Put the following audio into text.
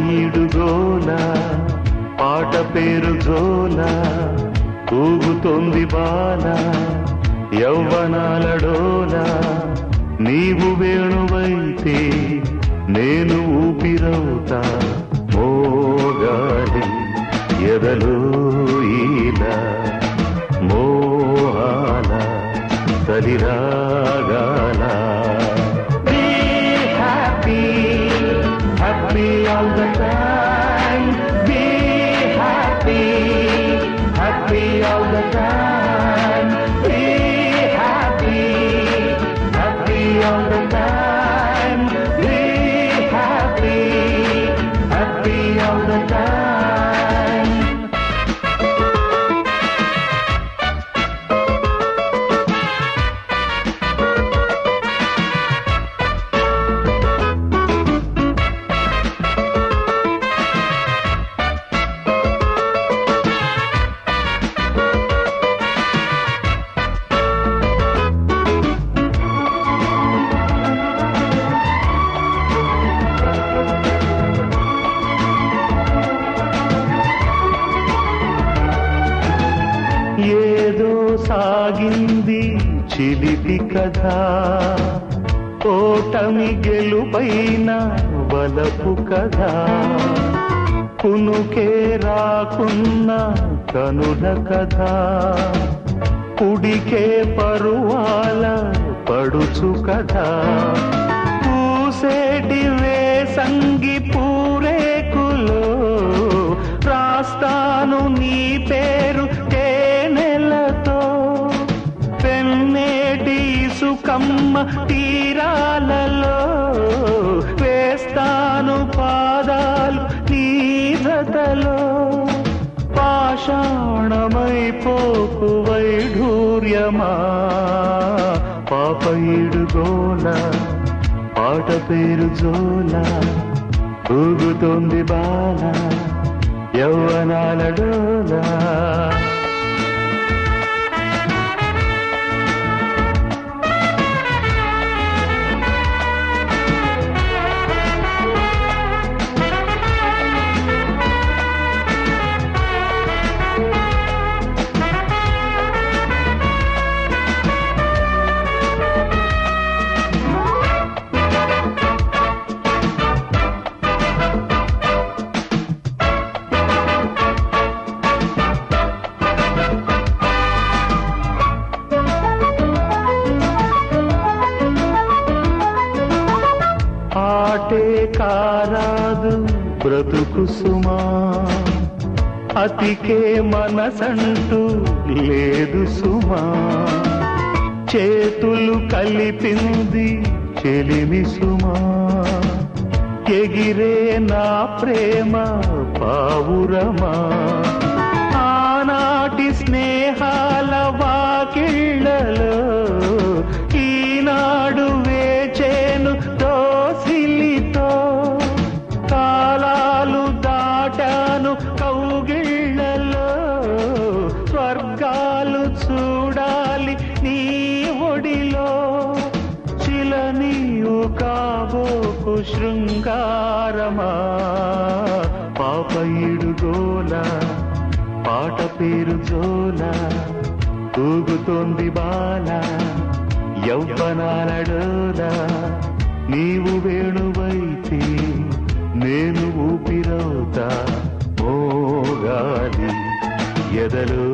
ఈడుగోల పాట పేరు జోల ఊగుతోంది బాల యవ్వనాలడోల నీవు వేణువైతే నేను ఊపిరవుతా మోగాలి ఎదలో ఈల మోహాల సరిరాగాల happy all the time, be happy, happy all the time, be happy, happy all the time, be happy, happy all the time. ఏదో సాగింది చిలిపి కథ ఓటమి గెలుపైన బలపు కథ కునుకే రాకున్న కనుల కథ కుడికే పరువాల పడుచు కథ పూసేటి వేసంగి పూరేకులో రాస్తాను నీ పేరు సుకమ్మ తీరాలలో వేస్తాను పాదాలు నీ జతలో పాషాణమైపోకు వైఢూర్యమా పాప ఈడుగోల పాట పేరు జోల ఊగుతోంది బాల యవ్వనాలడోల ఆటే కారాదు బ్రతుకు సుమా అతికే మనసంటూ లేదు సుమా చేతులు కలిపింది చెలిమి సుమా ఎగిరే నా ప్రేమ పావురమా ఆనాటి స్నేహాల వాకిళ్ళలో ఈనాడు వేచేను దోసిలితో కాలాలు దాటాను కౌగిళ్ళలో స్వర్గాలు చూడాలి నీ ఒడిలో చిలనీయు కాబోకు శృంగారమా పాప ఈడుగోల పాట పేరు జోల ఊగుతోంది బాల యవ్వనాలడోల నీవు వేణువైతే నేను ఊపిరవుతా మోగాలి ఎదలో